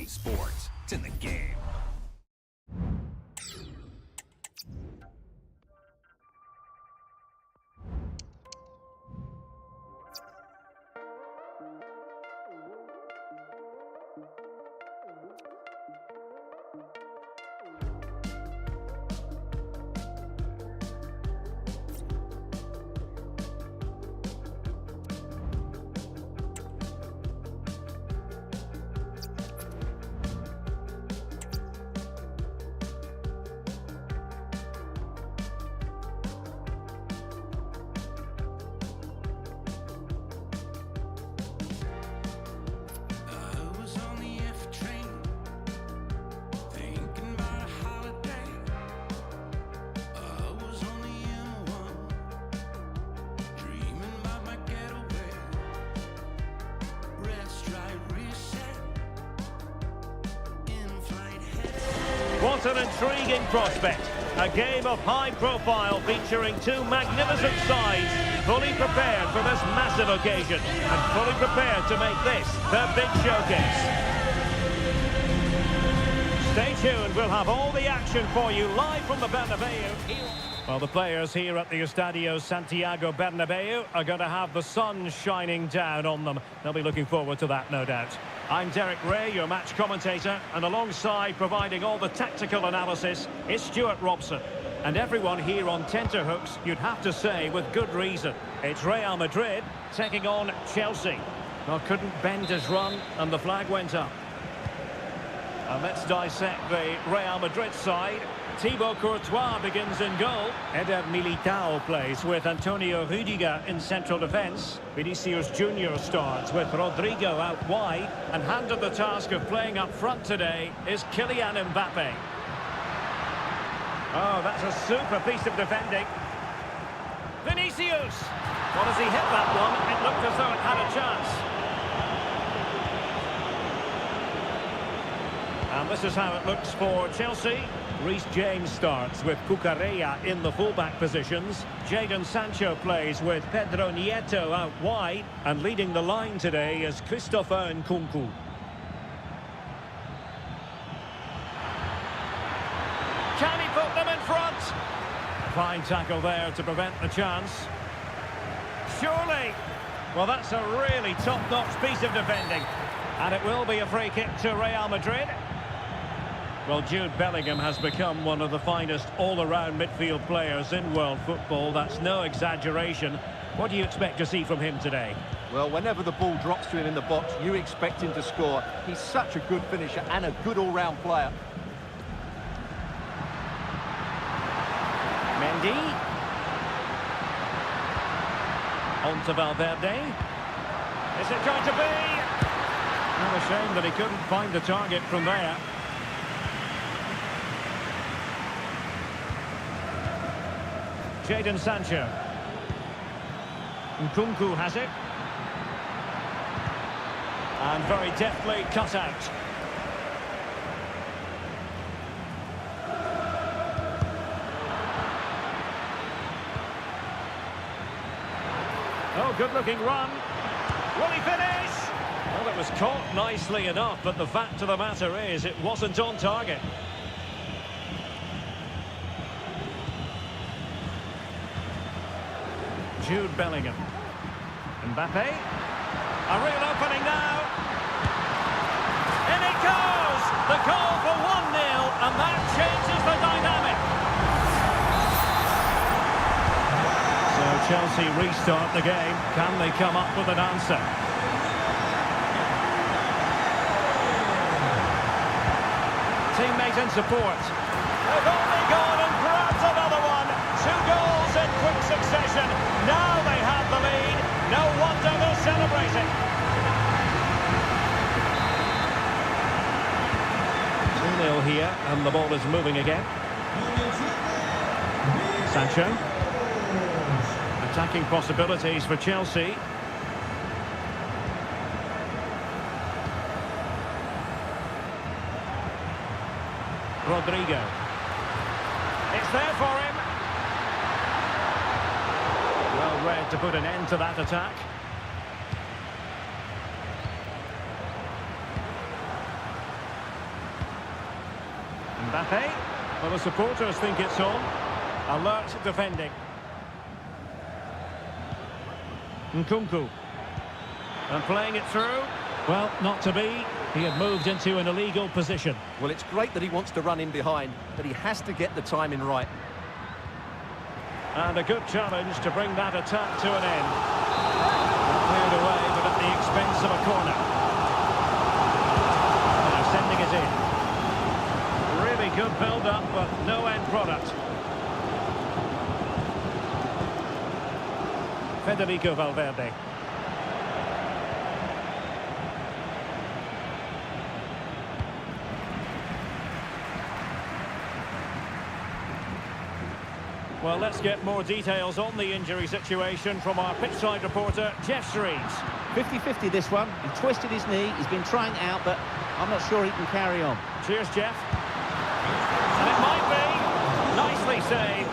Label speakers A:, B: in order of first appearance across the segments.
A: Sports. It's in the game.
B: What an intriguing prospect. A game of high profile featuring two magnificent sides, fully prepared for this massive occasion and fully prepared to make this their big showcase. Stay tuned, we'll have all the action for you live from the Bernabeu. Well, the players here at the Estadio Santiago Bernabeu are going to have the sun shining down on them. They'll be looking forward to that, no doubt. I'm Derek Ray, your match commentator, and alongside providing all the tactical analysis is Stuart Robson. And everyone here on tenterhooks, you'd have to say with good reason. It's Real Madrid taking on Chelsea. Well, couldn't bend his run and the flag went up. And let's dissect the Real Madrid side. Thibaut Courtois begins in goal. Eder Militao plays with Antonio Rüdiger in central defence. Vinicius Junior starts with Rodrigo out wide. And handed the task of playing up front today is Kylian Mbappe. Oh, that's a super piece of defending. Vinicius! Well, as he hit that one, it looked as though it had a chance. And this is how it looks for Chelsea. Reece James starts with Cucurella in the fullback positions. Jadon Sancho plays with Pedro Nieto out wide. And leading the line today is Christopher Nkunku. Can he put them in front? Fine tackle there to prevent the chance. Surely. Well, that's a really top-notch piece of defending. And it will be a free kick to Real Madrid. Well, Jude Bellingham has become one of the finest all-around midfield players in world football. That's no exaggeration. What do you expect to see from him today?
C: Well, whenever the ball drops to him in the box, you expect him to score. He's such a good finisher and a good all-round player.
B: Mendy. On to Valverde. Is it going to be? Well, a shame that he couldn't find the target from there. Jadon Sancho. Nkunku has it. And very deftly cut out. Oh, good-looking run. Will he finish? Well, it was caught nicely enough, but the fact of the matter is it wasn't on target. Jude Bellingham. Mbappe. A real opening now. In it goes! The goal for 1-0, and that changes the dynamic. So Chelsea restart the game. Can they come up with an answer? Teammate in support. They've only gone and grabbed another one. 2 goals in quick succession. Now they have the lead. No wonder they're celebrating. 2-0 here, and the ball is moving again. Sancho. Attacking possibilities for Chelsea. Rodrigo. It's there for him. Well read to put an end to that attack. Mbappe. Well, the supporters think it's on. Alert defending. Nkunku. And playing it through. Well, not to be. He had moved into an illegal position.
C: Well, it's great that he wants to run in behind, but he has to get the timing right.
B: And a good challenge to bring that attack to an end. Cleared away, but at the expense of a corner. Now sending it in. Really good build-up, but no end product. Federico Valverde. Well, let's get more details on the injury situation from our pitchside reporter, Jeff Shreves.
D: 50-50 this one. He twisted his knee. He's been trying it out, but I'm not sure he can carry on.
B: Cheers, Jeff. And it might be. Nicely saved.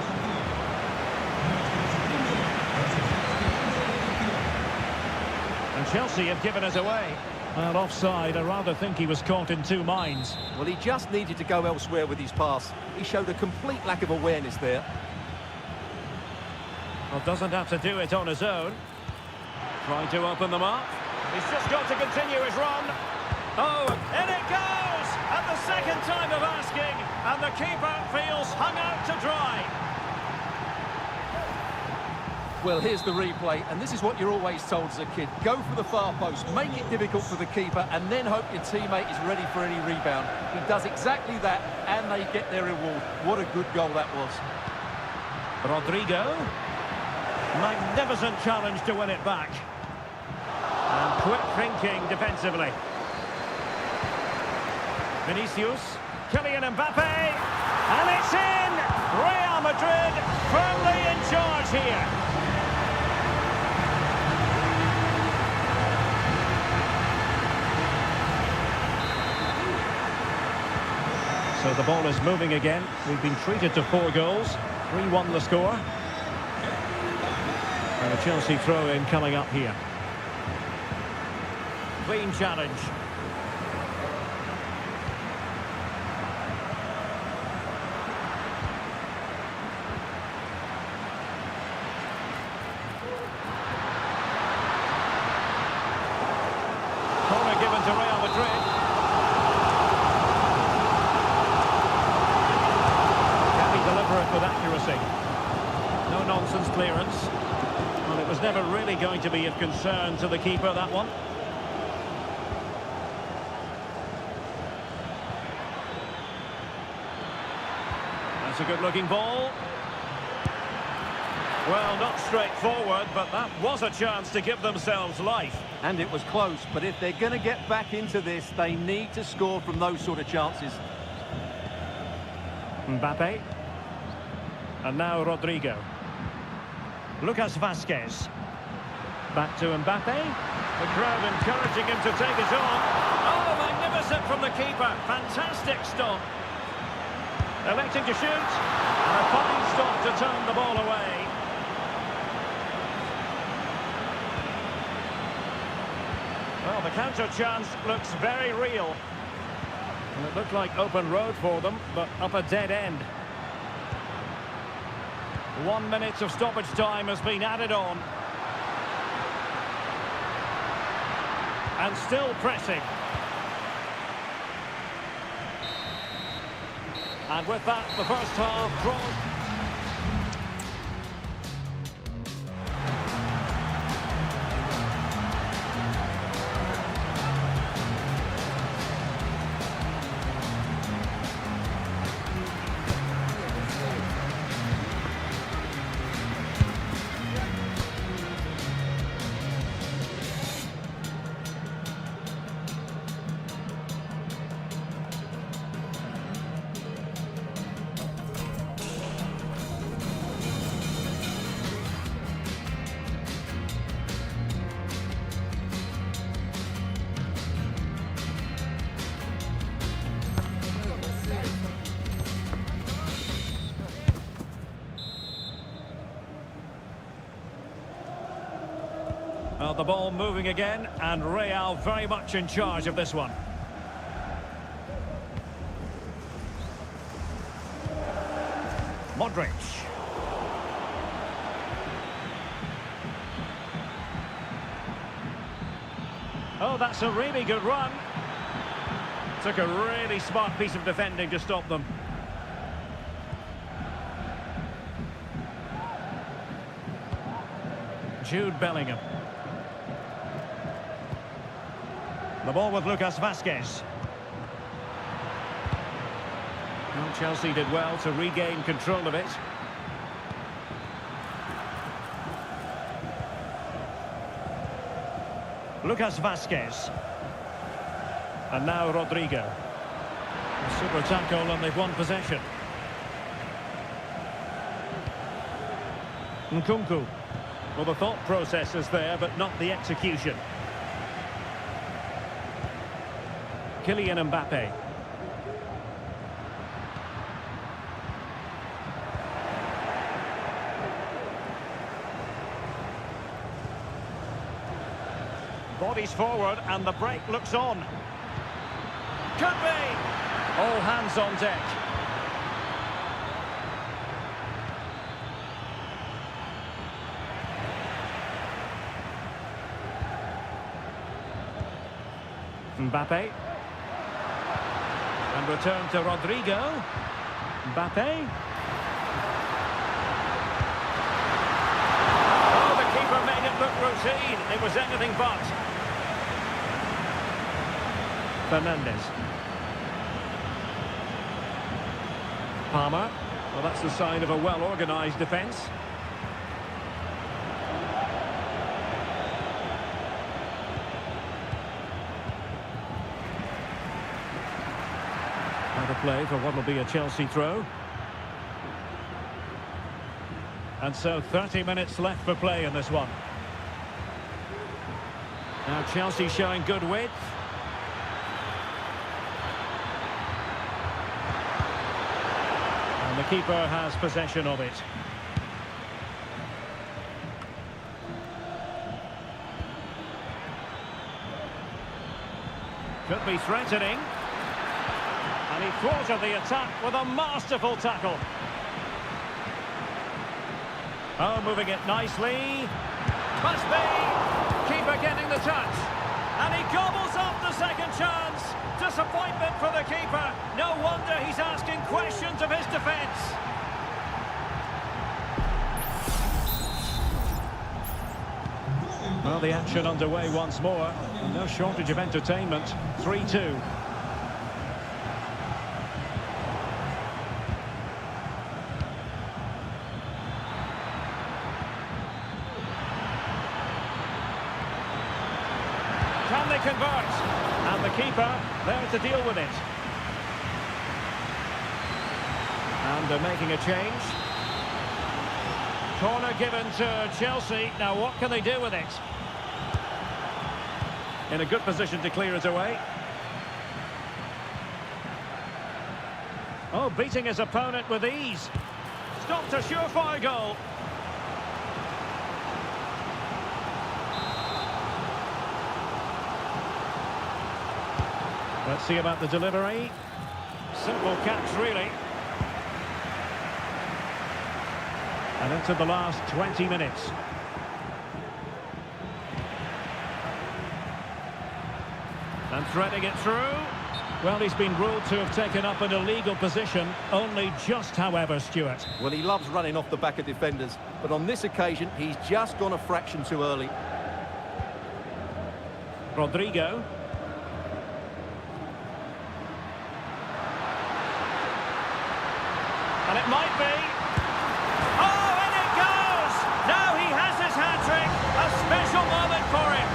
B: And Chelsea have given us away. And offside, I rather think he was caught in two minds.
C: Well, he just needed to go elsewhere with his pass. He showed a complete lack of awareness there.
B: Well, doesn't have to do it on his own. Trying to open them up. He's just got to continue his run. Oh, in it goes! At the second time of asking, and the keeper feels hung out to dry.
C: Well, here's the replay, and this is what you're always told as a kid. Go for the far post, make it difficult for the keeper, and then hope your teammate is ready for any rebound. He does exactly that, and they get their reward. What a good goal that was.
B: Rodrigo. Magnificent challenge to win it back. And quick thinking defensively. Vinicius. Kylian Mbappe. And it's in! Real Madrid firmly in charge here. So the ball is moving again. We've been treated to 4 goals. 3-1 the score. And a Chelsea throw-in coming up here. Clean challenge. Corner given to Real Madrid. Can he deliver it with accuracy? No nonsense clearance. Well, it was never really going to be of concern to the keeper, that one. That's a good-looking ball. Well, not straightforward, but that was a chance to give themselves life.
C: And it was close, but if they're going to get back into this, they need to score from those sort of chances.
B: Mbappe. And now Rodrigo. Lucas Vazquez. Back to Mbappe. The crowd encouraging him to take it on. Oh, magnificent from the keeper. Fantastic stop. Electing to shoot. And a fine stop to turn the ball away. Well, the counter chance looks very real. And it looked like open road for them, but up a dead end. 1 minute of stoppage time has been added on. And still pressing. And with that, the first half drawn. Well, the ball moving again, and Real very much in charge of this one. Modric. Oh, that's a really good run. Took a really smart piece of defending to stop them. Jude Bellingham. The ball with Lucas Vazquez. Well, Chelsea did well to regain control of it. Lucas Vazquez. And now Rodrigo. A super tackle and they've won possession. Nkunku. Well, the thought process is there, but not the execution. Kylian Mbappe. Bodies forward and the break looks on. Could be! All hands on deck. Mbappe. And return to Rodrigo. Mbappe. Oh, the keeper made it look routine. It was anything but. Fernandes. Palmer. Well, that's the sign of a well-organised defence. Out of play for what will be a Chelsea throw. And so 30 minutes left for play in this one. Now Chelsea showing good width. And the keeper has possession of it. Could be threatening. And he thwarted the attack with a masterful tackle. Oh, moving it nicely. Must be. Keeper getting the touch. And he gobbles up the second chance. Disappointment for the keeper. No wonder he's asking questions of his defence. Well, the action underway once more. No shortage of entertainment. 3-2. Can they convert? And the keeper there to deal with it. And they're making a change. Corner given to Chelsea. Now what can they do with it? In a good position to clear it away. Oh, beating his opponent with ease. Stopped a surefire goal. Let's see about the delivery. Simple catch, really. And into the last 20 minutes. And threading it through. Well, he's been ruled to have taken up an illegal position. Only just, however, Stuart.
C: Well, he loves running off the back of defenders. But on this occasion, he's just gone a fraction too early.
B: Rodrigo. And it might be. Oh, and it goes! Now he has his hat-trick. A special moment for him.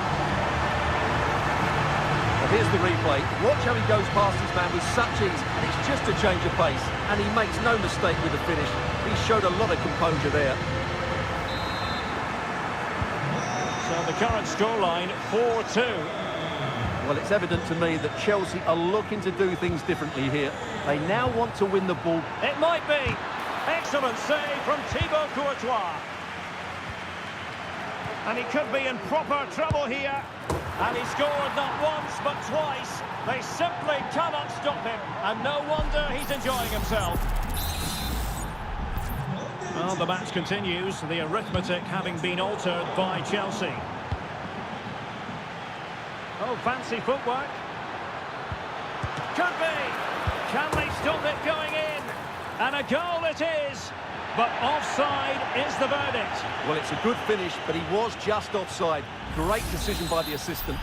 C: Well, here's the replay. Watch how he goes past his man with such ease. And it's just a change of pace. And he makes no mistake with the finish. He showed a lot of composure there.
B: So the current scoreline, 4-2.
C: Well, it's evident to me that Chelsea are looking to do things differently here. They now want to win the ball.
B: It might be. Excellent save from Thibaut Courtois. And he could be in proper trouble here. And he scored not once, but twice. They simply cannot stop him. And no wonder he's enjoying himself. Well, the match continues, the arithmetic having been altered by Chelsea. Oh, fancy footwork. Could be. Can they stop it going in? And a goal it is. But offside is the verdict.
C: Well, it's a good finish, but he was just offside. Great decision by the assistant.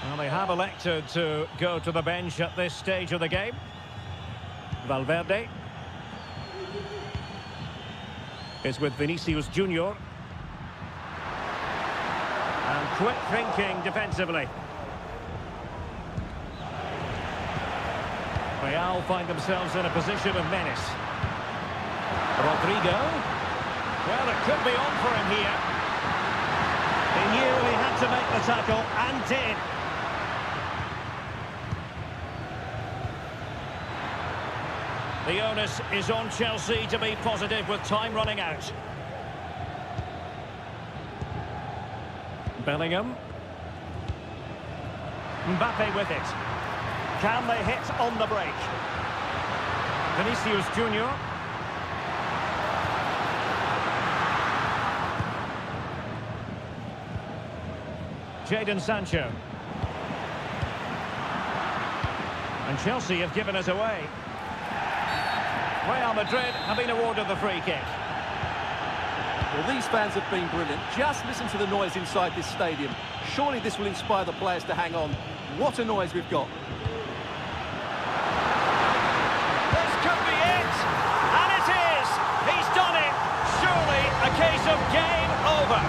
B: Well, they have elected to go to the bench at this stage of the game. Valverde is with Vinicius Junior. And quick thinking defensively. Real find themselves in a position of menace. Rodrigo. Well, it could be on for him here. He knew he had to make the tackle and did. The onus is on Chelsea to be positive with time running out. Bellingham. Mbappe with it. Can they hit on the break? Vinicius Junior. Jadon Sancho. And Chelsea have given us away. Real Madrid have been awarded the free kick.
C: Well, these fans have been brilliant. Just listen to the noise inside this stadium. Surely this will inspire the players to hang on. What a noise we've got.
B: This could be it. And it is. He's done it. Surely a case of game over.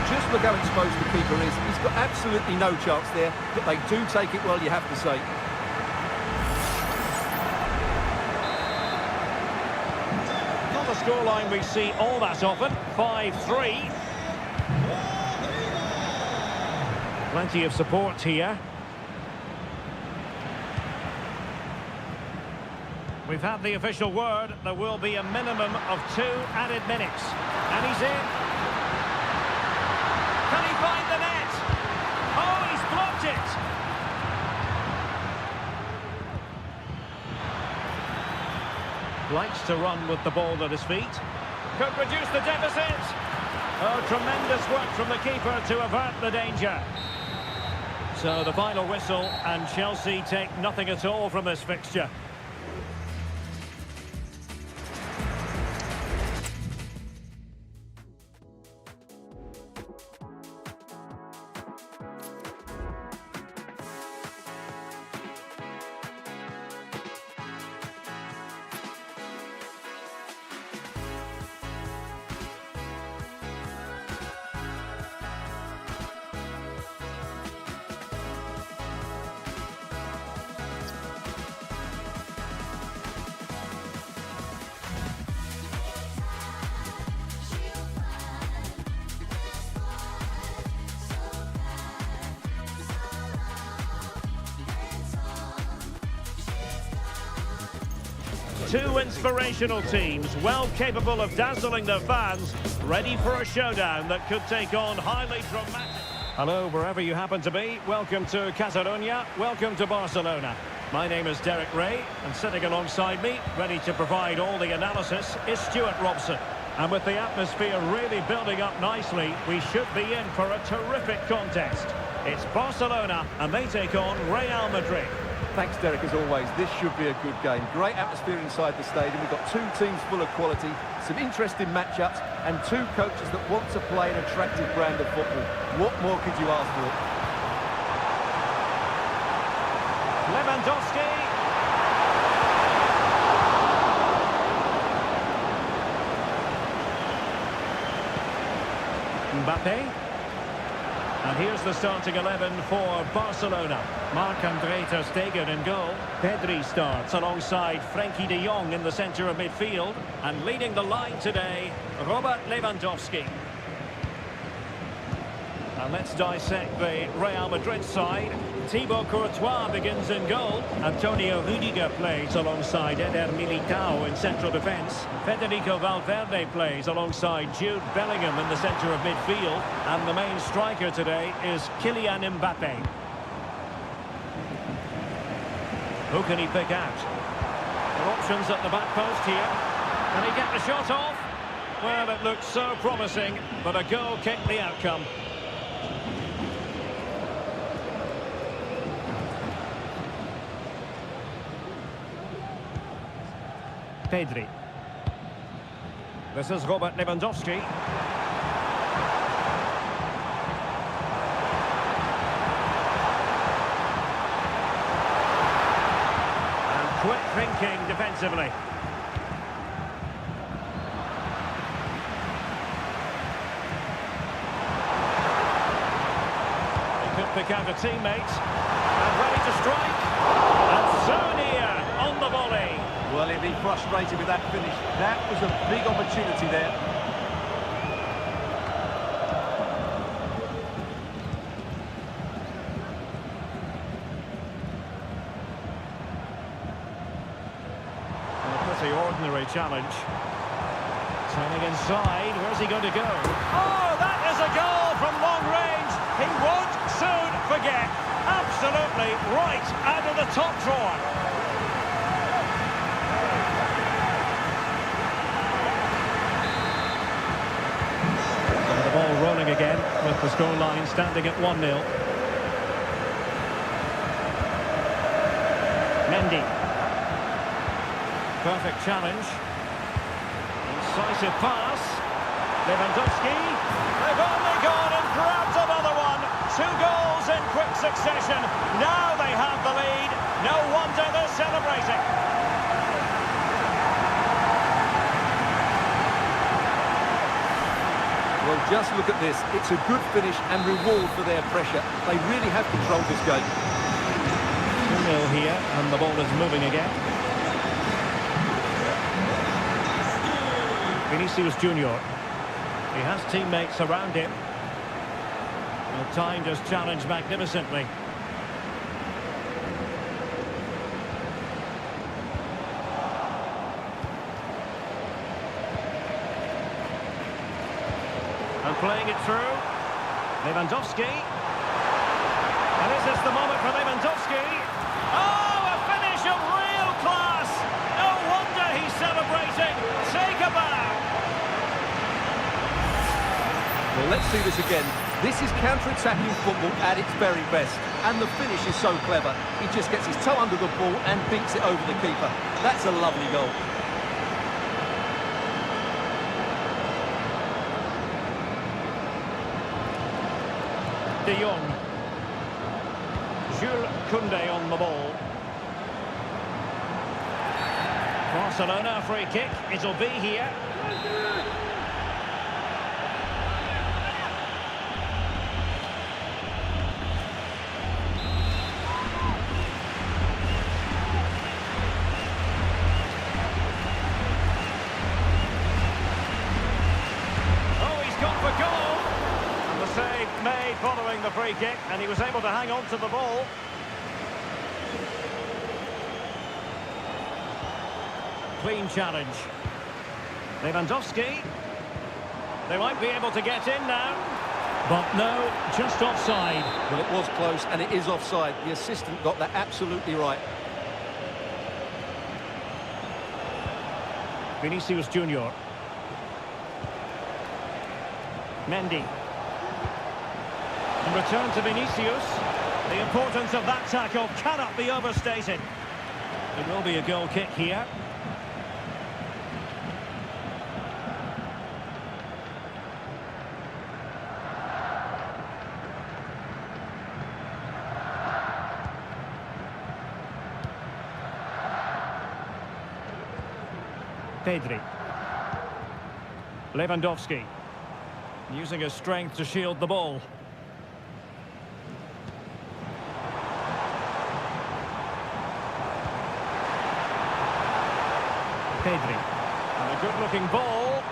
C: Just look how exposed the keeper is. He's got absolutely no chance there, but they do take it well, you have to say.
B: Not the scoreline we see all that often. 5-3. Plenty of support here. We've had the official word. There will be a minimum of 2 added minutes. And he's in. Can he find the net? Oh, he's blocked it! Likes to run with the ball at his feet. Could reduce the deficit. Oh, tremendous work from the keeper to avert the danger. So the final whistle, and Chelsea take nothing at all from this fixture. Two inspirational teams, well capable of dazzling their fans, ready for a showdown that could take on highly dramatic... Hello, wherever you happen to be. Welcome to Catalonia. Welcome to Barcelona. My name is Derek Ray, and sitting alongside me, ready to provide all the analysis, is Stuart Robson. And with the atmosphere really building up nicely, we should be in for a terrific contest. It's Barcelona, and they take on Real Madrid.
C: Thanks, Derek, as always. This should be a good game. Great atmosphere inside the stadium. We've got two teams full of quality, some interesting matchups, and two coaches that want to play an attractive brand of football. What more could you ask for?
B: Lewandowski. Mbappe. And here's the starting 11 for Barcelona. Marc-Andre ter Stegen in goal. Pedri starts alongside Frenkie de Jong in the centre of midfield. And leading the line today, Robert Lewandowski. And let's dissect the Real Madrid side. Thibaut Courtois begins in goal. Antonio Rudiger plays alongside Eder Militao in central defence. Federico Valverde plays alongside Jude Bellingham in the centre of midfield. And the main striker today is Kylian Mbappe. Who can he pick out? There are options at the back post here. Can he get the shot off? Well, it looks so promising, but a goal kicked the outcome. Pedri. This is Robert Lewandowski. And quick thinking defensively. They could pick out a teammate. And ready to strike. And Sonia on the volley.
C: Well, he'll be frustrated with that finish. That was a big opportunity there.
B: A pretty ordinary challenge. Turning inside, where's he going to go? Oh, that is a goal from long range. He won't soon forget. Absolutely right out of the top drawer. Ball rolling again with the scoreline standing at 1-0. Mendy. Perfect challenge. Incisive pass. Lewandowski. They've only gone and grabbed another one. 2 goals in quick succession. Now they have the lead. No wonder they're celebrating.
C: Well, just look at this. It's a good finish and reward for their pressure. They really have controlled this game.
B: 2-0 here, and the ball is moving again. Vinicius Junior. He has teammates around him. Well, timed his challenge magnificently. And playing it through. Lewandowski. And is this the moment for Lewandowski? Oh, a finish of real class! No wonder he's celebrating. Take a bow.
C: Well, let's see this again. This is counter-attacking football at its very best. And the finish is so clever. He just gets his toe under the ball and beats it over the keeper. That's a lovely goal.
B: De Jong. Jules Koundé on the ball. Barcelona free kick. It'll be here. Oh, he's gone for goal. Save made following the free kick, and he was able to hang on to the ball. Clean challenge. Lewandowski. They might be able to get in now. But no, just offside.
C: Well, it was close, and it is offside. The assistant got that absolutely right.
B: Vinicius Junior. Mendy. And return to Vinicius. The importance of that tackle cannot be overstated. It will be a goal kick here. Pedri. Lewandowski. Using his strength to shield the ball. Pedri. And a good-looking ball.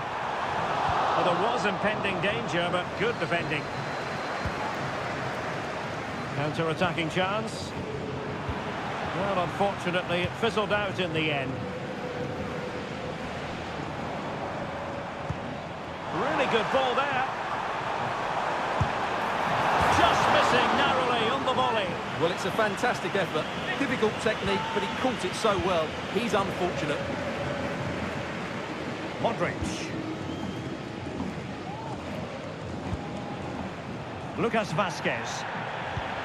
B: Well, there was impending danger, but good defending. Counter-attacking chance. Well, unfortunately, it fizzled out in the end. Really good ball there. Just missing narrowly on the volley.
C: Well, it's a fantastic effort. Difficult technique, but he caught it so well. He's unfortunate.
B: Modric. Lucas Vasquez.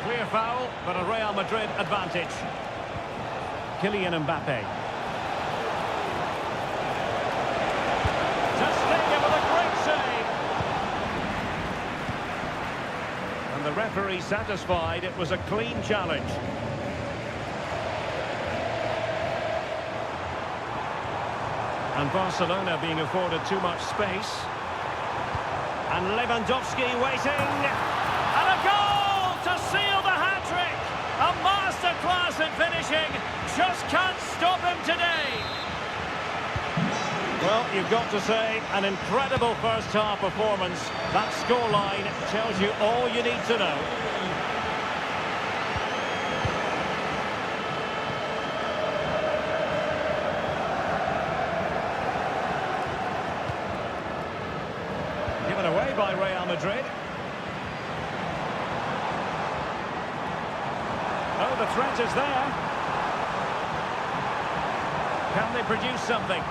B: Clear foul, but a Real Madrid advantage. Kylian Mbappe. Ter Stegen with a great save. And the referee satisfied it was a clean challenge. And Barcelona being afforded too much space. And Lewandowski waiting. And a goal to seal the hat-trick. A masterclass in finishing. Just can't stop him today. Well, you've got to say, an incredible first-half performance. That scoreline tells you all you need to know. Given away by Real Madrid. Oh, the threat is there. Can they produce something?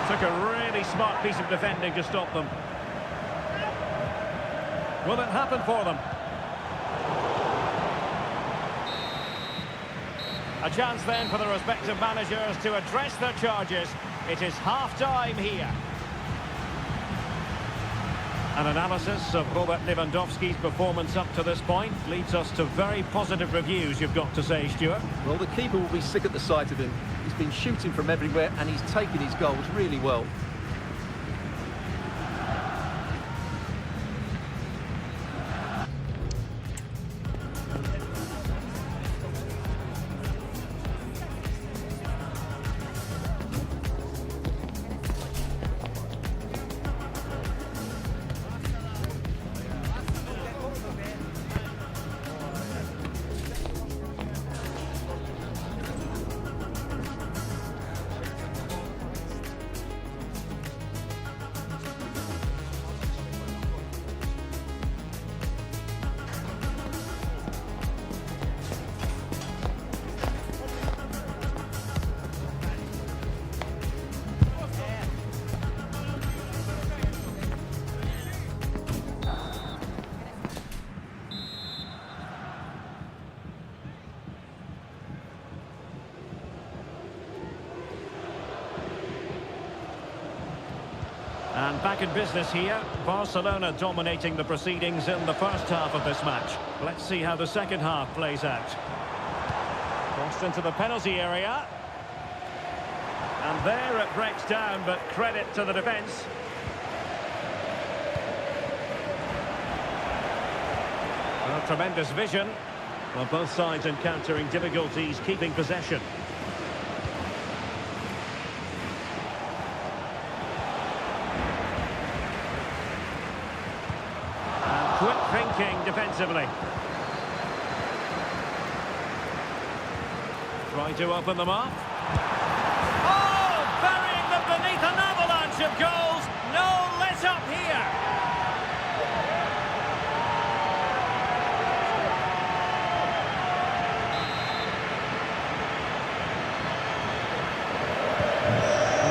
B: Took a really smart piece of defending to stop them. Will it happen for them? A chance then for the respective managers to address their charges. It is half-time here. An analysis of Robert Lewandowski's performance up to this point leads us to very positive reviews, you've got to say, Stuart.
C: Well, the keeper will be sick at the sight of him. He's been shooting from everywhere and he's taken his goals really well.
B: And back in business here, Barcelona dominating the proceedings in the first half of this match. Let's see how the second half plays out. Crossed into the penalty area. And there it breaks down, but credit to the defence. Well, tremendous vision. Well, both sides encountering difficulties keeping possession. Quick thinking defensively. Try to open them up. Oh, burying them beneath an avalanche of goals. No let up here.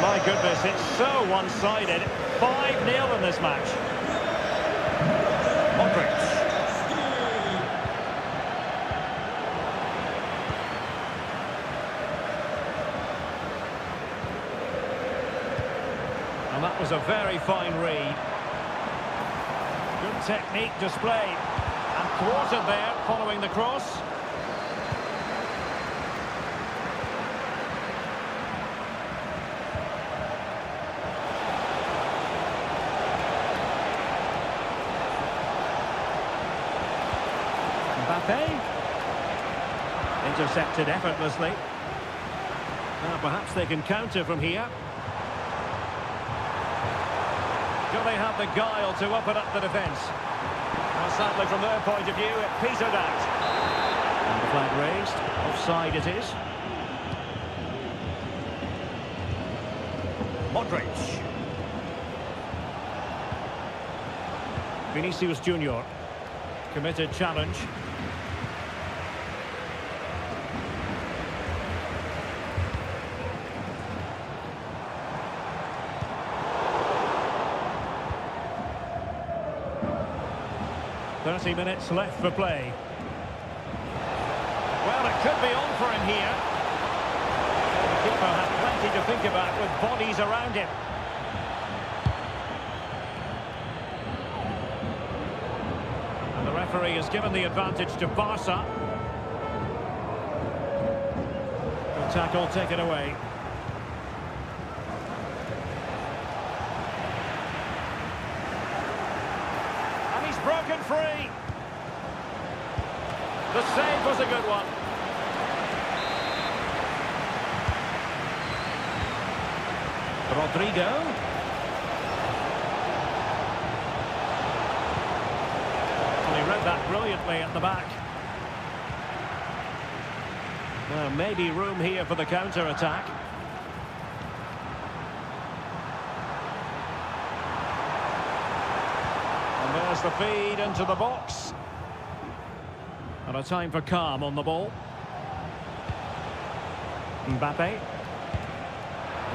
B: My goodness, it's so one-sided. 5-0 in this match. Modric. And that was a very fine read. Good technique displayed. And thwarted there following the cross. Mbappe. Intercepted effortlessly. Now perhaps they can counter from here. Do they have the guile to open up the defence? sadly from their point of view, it petered out. And the flag raised. Offside it is. Modric. Vinicius Junior. Committed challenge. Minutes left for play. Well, it could be on for him here. The keeper had plenty to think about with bodies around him. And the referee has given the advantage to Barca. Good tackle taken away. Broken free. The save was a good one. Rodrigo. Well, he read that brilliantly at the back. Well, maybe room here for the counter-attack. There's the feed into the box. And a time for calm on the ball. Mbappe.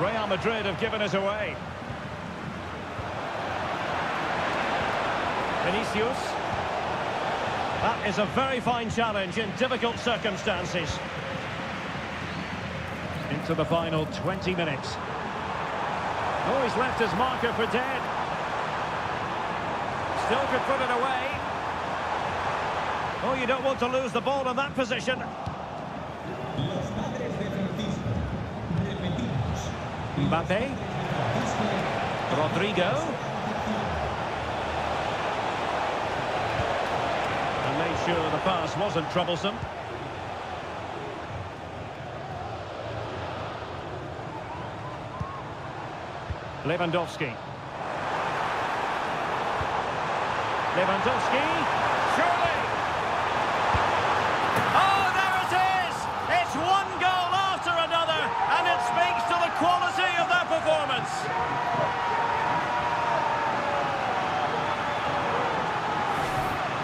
B: Real Madrid have given it away. Vinicius. That is a very fine challenge in difficult circumstances. Into the final 20 minutes. Oh, he's left his marker for dead. Still could put it away. Oh, you don't want to lose the ball in that position. Mbappe. Rodrigo. And made sure the pass wasn't troublesome. Lewandowski. Lewandowski, surely! Oh, there it is! It's one goal after another, and it speaks to the quality of their performance.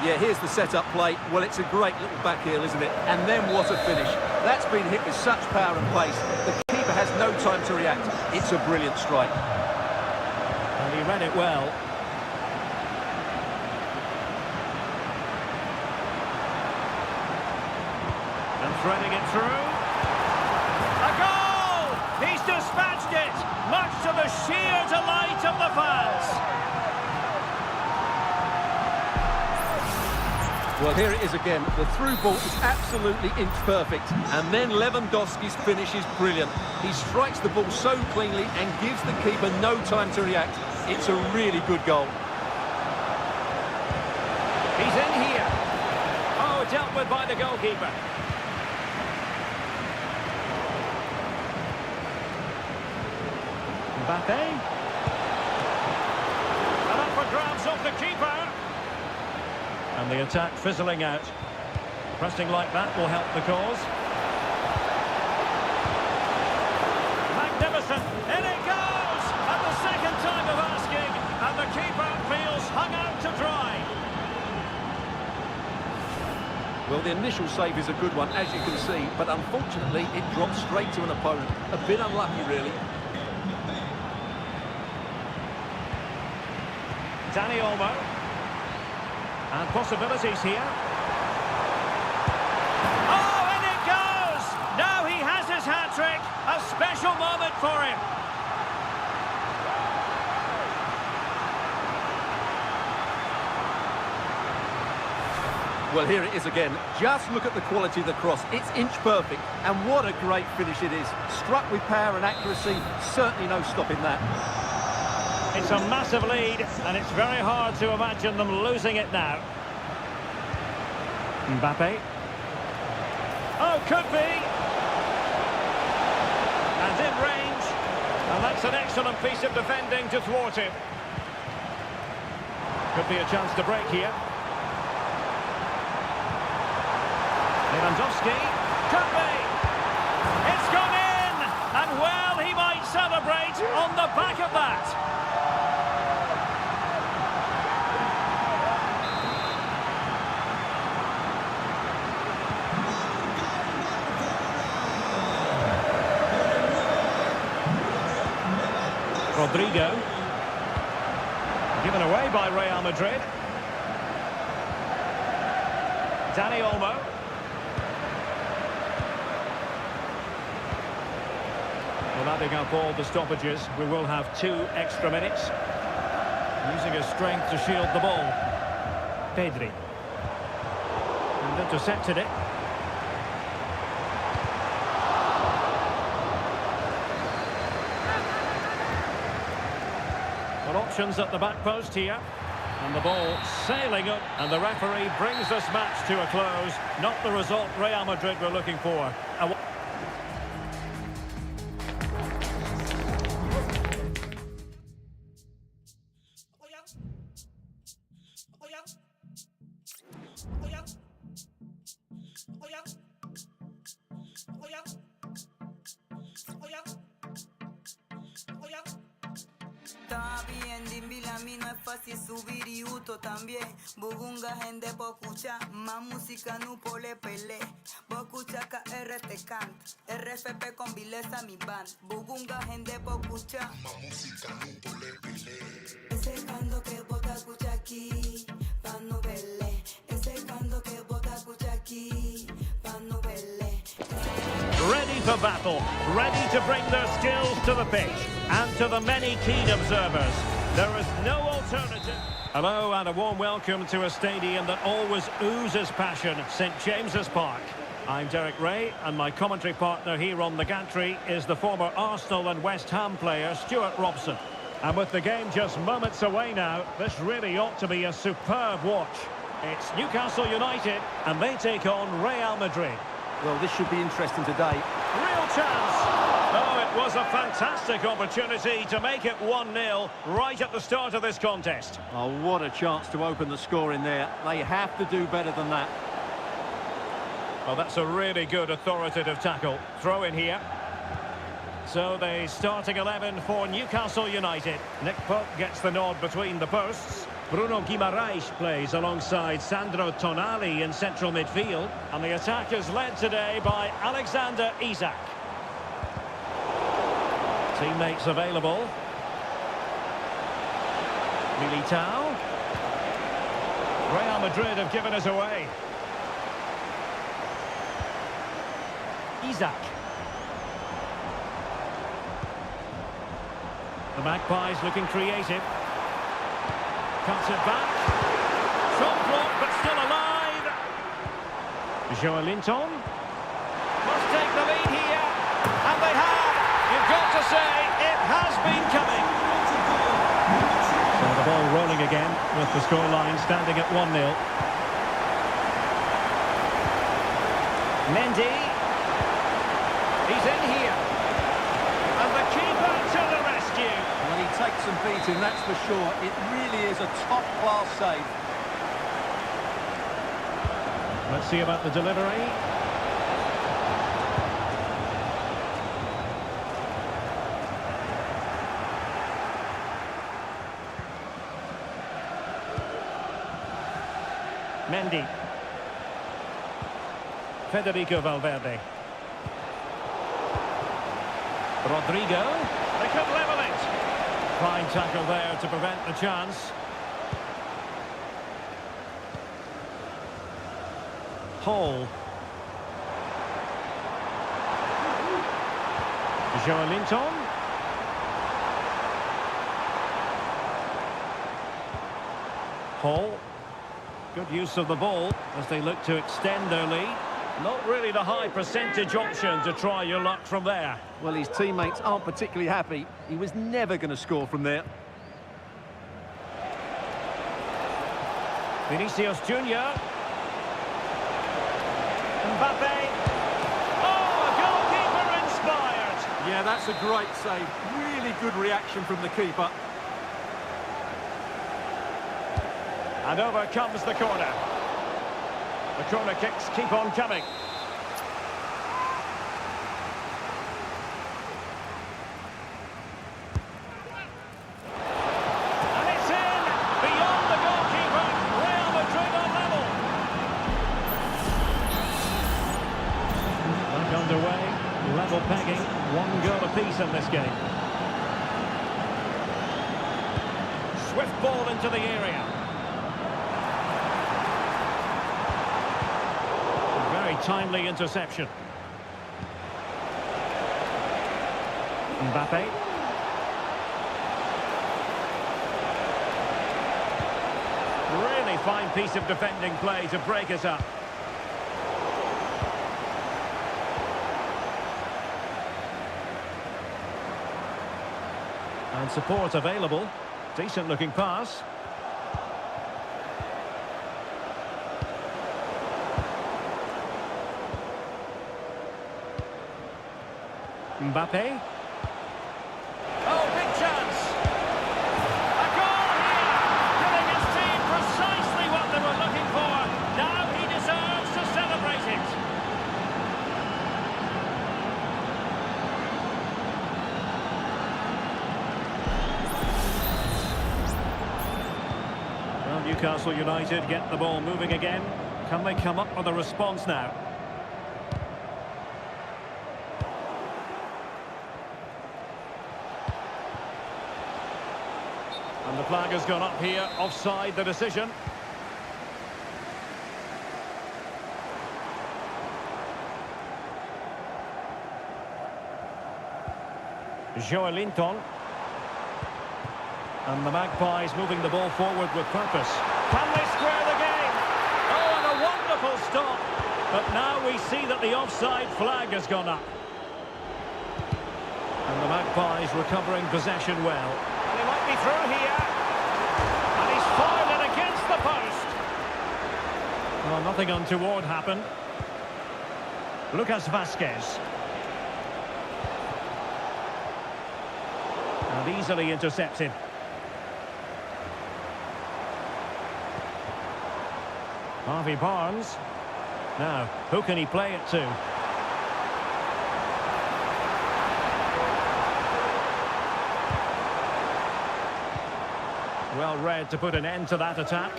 C: Yeah, here's the set-up play. Well, it's a great little back heel, isn't it? And then what a finish. That's been hit with such power and pace. The keeper has no time to react. It's a brilliant strike.
B: And he read it well. Threading it through. A goal! He's dispatched it, much to the sheer delight of the fans.
C: Well, here it is again. The through ball is absolutely inch perfect. And then Lewandowski's finish is brilliant. He strikes the ball so cleanly and gives the keeper no time to react. It's a really good goal.
B: He's in here. Oh, dealt with by the goalkeeper. Mbappe. And up for grabs off the keeper. And the attack fizzling out. Pressing like that will help the cause. Magnificent. In it goes! At the second time of asking. And the keeper feels hung out to dry.
C: Well, the initial save is a good one, as you can see. But unfortunately, it drops straight to an opponent. A bit unlucky, really.
B: Dani Olmo. And possibilities here. Oh, and it goes! Now he has his hat-trick. A special moment for him.
C: Well, here it is again. Just look at the quality of the cross. It's inch perfect. And what a great finish it is. Struck with power and accuracy. Certainly no stopping that.
B: It's a massive lead, and it's very hard to imagine them losing it now. Mbappe. Oh, could be. And in range. And that's an excellent piece of defending to thwart him. Could be a chance to break here. Lewandowski. Could be. It's gone in. And well, he might celebrate on the back of that. Rodrigo. Given away by Real Madrid. Dani Olmo. Well, adding up all the stoppages, we will have 2 extra minutes. Using his strength to shield the ball. Pedri. And intercepted it. Well, options at the back post here. And the ball sailing up, and the referee brings this match to a close. Not the result Real Madrid were looking for.
E: Está bien, Dimbil, a mí no es fácil subir y uto también. Bugunga gente por escuchar, más música no pole pele. Por escuchar KR te canta, RFP con vileza mi band. Bugunga gente por escuchar, más música no pole pele. Ese canto que bota escucha aquí, pa' no verle. Ese canto que bota escucha aquí, pa' no verle.
B: Ready for battle, ready to bring their skills to the pitch. And to the many keen observers, there is no alternative. Hello and a warm welcome to a stadium that always oozes passion, St James's Park. I'm Derek Ray, and my commentary partner here on the gantry is the former Arsenal and West Ham player Stuart Robson. And with the game just moments away now, this really ought to be a superb watch. It's Newcastle United, and they take on Real Madrid.
C: Well, this should be interesting today.
B: Real chance! Oh, it was a fantastic opportunity to make it 1-0 right at the start of this contest.
C: Oh, what a chance to open the score in there. They have to do better than that.
B: Well, that's a really good authoritative tackle. Throw in here. So the starting 11 for Newcastle United. Nick Pope gets the nod between the posts. Bruno Guimaraes plays alongside Sandro Tonali in central midfield. And the attack is led today by Alexander Isak. Teammates available. Militao. Real Madrid have given us away. Isak. The Magpies looking creative. Cuts it back. Shot blocked, but still alive. Joelinton. Must take the lead here. And they have. You've got to say, it has been coming. So the ball rolling again, with the scoreline standing at 1-0. Mendy. He's in here. And the keeper to the rescue.
C: Well, he takes some beating, that's for sure. It really is a top-class save.
B: Let's see about the delivery. Mendy. Federico Valverde. Rodrigo. They could level it. Fine tackle there to prevent the chance. Hall. Joelinton. Hall. Good use of the ball as they look to extend their lead. Not really the high percentage option to try your luck from there.
C: Well, his teammates aren't particularly happy. He was never going to score from there.
B: Vinicius Junior. Mbappe. Oh, a goalkeeper inspired.
C: Yeah, that's a great save. Really good reaction from the keeper.
B: And over comes the corner. The corner kicks keep on coming. pace in this game. Swift ball into the area. Very timely interception. Mbappe. Really fine piece of defending play to break us up. And support available. Decent looking pass. Mbappe. Oh, big chance. A goal here, giving his team precisely what they were looking for. Now he deserves to celebrate it. Well, Newcastle United get the ball moving again. Can they come up with a response now? And the flag has gone up here, offside the decision. Joelinton. And the Magpies moving the ball forward with purpose. Can they square the game? Oh, and a wonderful stop. But now we see that the offside flag has gone up. And the Magpies recovering possession well. And he might be through here. And he's foiled it against the post. Well, nothing untoward happened. Lucas Vazquez. And easily intercepted. Harvey Barnes. Now, who can he play it to? Well read to put an end to that attack.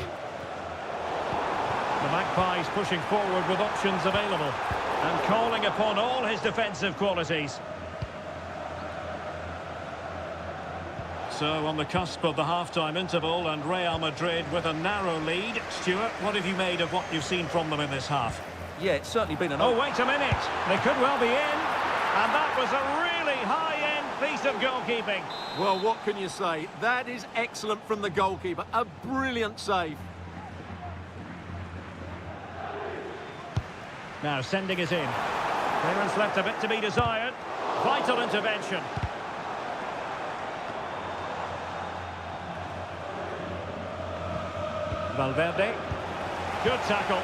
B: The Magpies pushing forward with options available and calling upon all his defensive qualities. So on the cusp of the half-time interval and Real Madrid with a narrow lead. Stuart, what have you made of what you've seen from them in this half?
C: Yeah, it's certainly been an...
B: Oh, wait a minute. They could well be in. And that was a really high-end piece of goalkeeping.
C: Well, what can you say? That is excellent from the goalkeeper. A brilliant save.
B: Now sending it in. Clearance left a bit to be desired. Vital intervention. Valverde. Good tackle.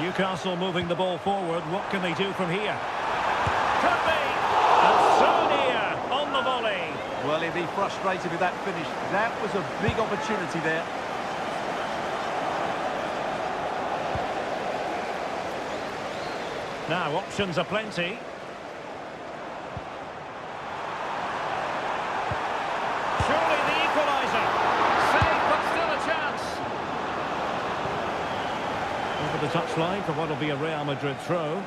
B: Newcastle moving the ball forward. What can they do from here? Could be! And so near on the volley.
C: Well, he'd be frustrated with that finish. That was a big opportunity there.
B: Now, options are plenty. Surely the equaliser. Save, but still a chance. Over the touchline for what will be a Real Madrid throw.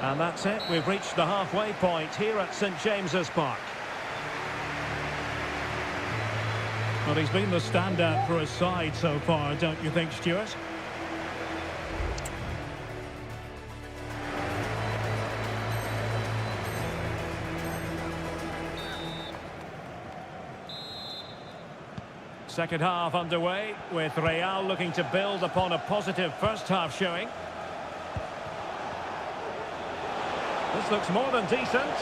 B: And that's it. We've reached the halfway point here at St James's Park. Well, he's been the standout for his side so far, don't you think, Stuart? Second half underway, with Real looking to build upon a positive first half showing. This looks more than decent.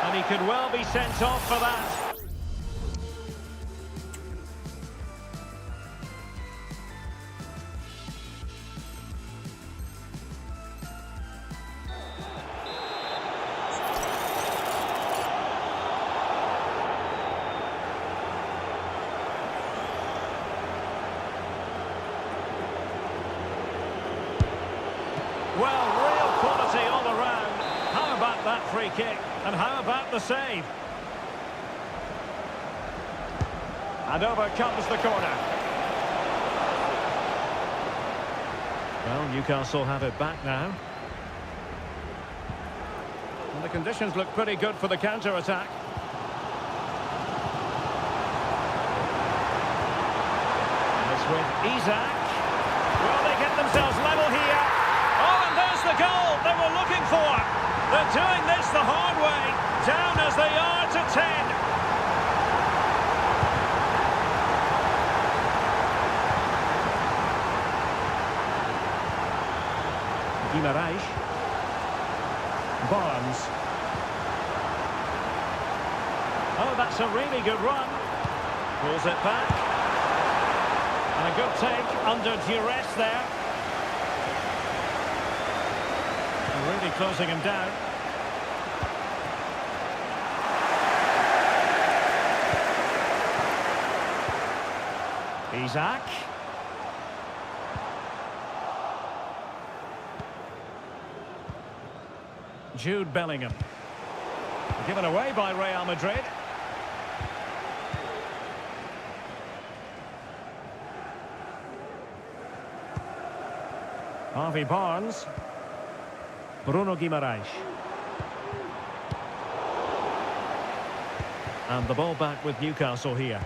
B: And he could well be sent off for that. Well, real quality all around. free kick. And how about the save? And over comes the corner. Well, Newcastle have it back now. And the conditions look pretty good for the counter-attack. This with Isak. Will they get themselves level here? Oh, and there's the goal they were looking for. They're doing this the hard way. Down as they are to 10. Guimaraes. Barnes. Oh, that's a really good run. Pulls it back. And a good take under duress there. And really closing him down. Isak. Jude Bellingham. Given away by Real Madrid. Harvey Barnes. Bruno Guimaraes. And the ball back with Newcastle here.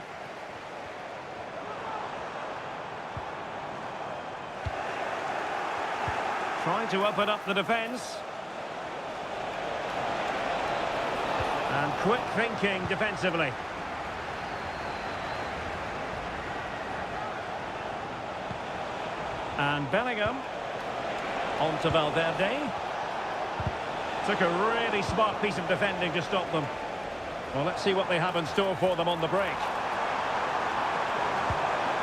B: Trying to open up the defence. And quick thinking defensively. And Bellingham. On to Valverde. Took a really smart piece of defending to stop them. Well, let's see what they have in store for them on the break.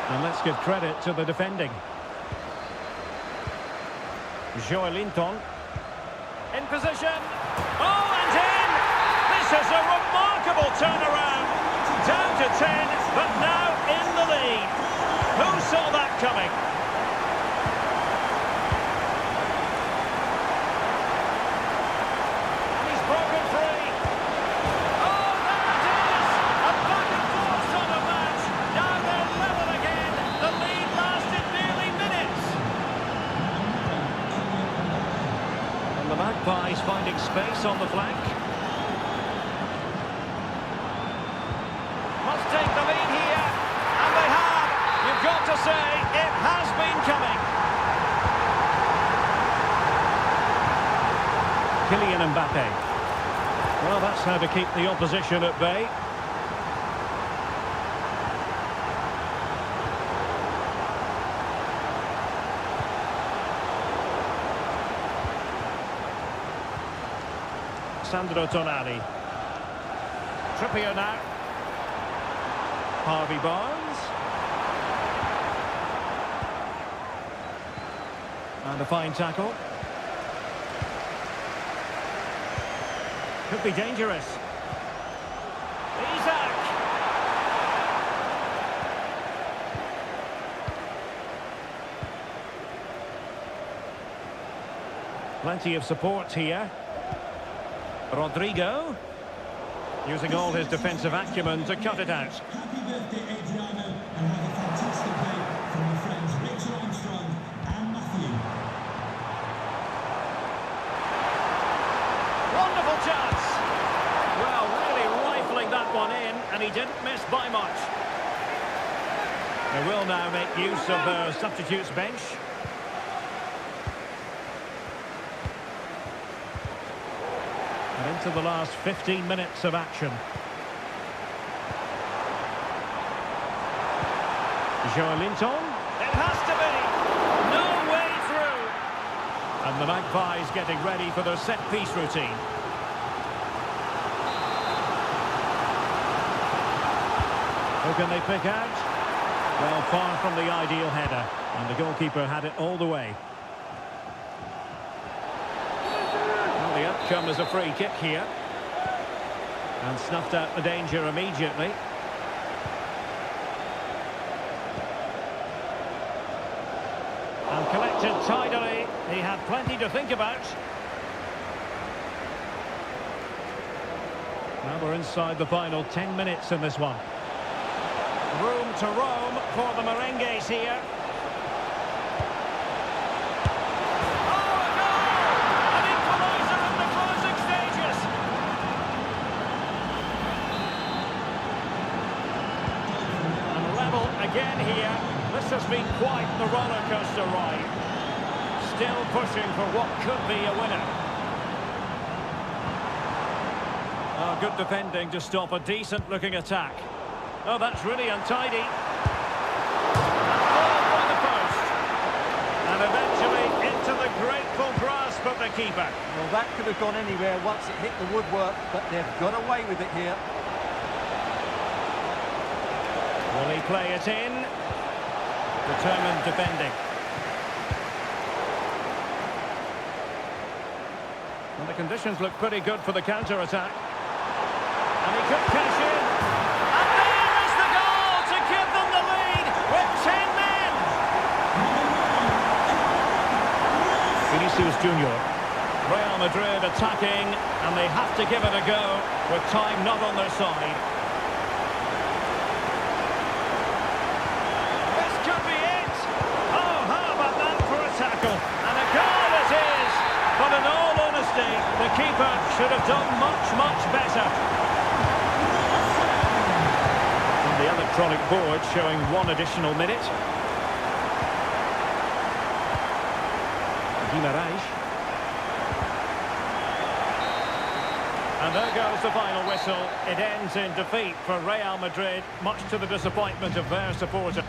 B: And let's give credit to the defending. Joelinton. In position. Oh, and in! This is a remarkable turnaround. Down to 10, but now in the lead. Who saw that coming? And he's broken free. Oh, there it is! A back and forth sort of match. Now they're level again. The lead lasted nearly minutes. And the Magpies finding space on the flank. Take the lead here, and they have. You've got to say, it has been coming. Kylian Mbappe. Well, that's how to keep the opposition at bay. Sandro Tonali. Trippier now. Harvey Barnes. And a fine tackle. Could be dangerous. Isak. Plenty of support here. Rodrigo. Using all his defensive acumen to cut it out.
F: Happy birthday, Adriano, and have a fantastic day from your friends Rachel Armstrong and Matthew.
B: Wonderful chance. Well, really rifling that one in, and he didn't miss by much. They will now make use of the substitutes bench. And into the last 15 minutes of action. Joelinton. It has to be. No way through. And the Magpies getting ready for their set-piece routine. Who can they pick out? Well, far from the ideal header. And the goalkeeper had it all the way. The outcome is a free kick here. And snuffed out the danger immediately. And collected tidily. He had plenty to think about. Now we're inside the final 10 minutes in this one. Room to roam for the merengues here. Oh, a goal! An equaliser in the closing stages. And level again here. This has been quite the roller coaster ride. Still pushing for what could be a winner. Oh, good defending to stop a decent-looking attack. Oh, that's really untidy. Ball by the post. And eventually into the grateful grasp of the keeper.
C: Well, that could have gone anywhere once it hit the woodwork, but they've got away with it here.
B: Will he play it in? Determined defending. And the conditions look pretty good for the counter-attack. And he could cash in. And there is the goal to give them the lead with 10 men. Vinicius Junior. Real Madrid attacking, and they have to give it a go with time not on their side. This could be it. Oh, how about that for a tackle? And a goal it is. But in all honesty, the keeper should have done much, much better. The electronic board showing 1 additional minute. Guimaraes. And there goes the final whistle. It ends in defeat for Real Madrid, much to the disappointment of their supporter.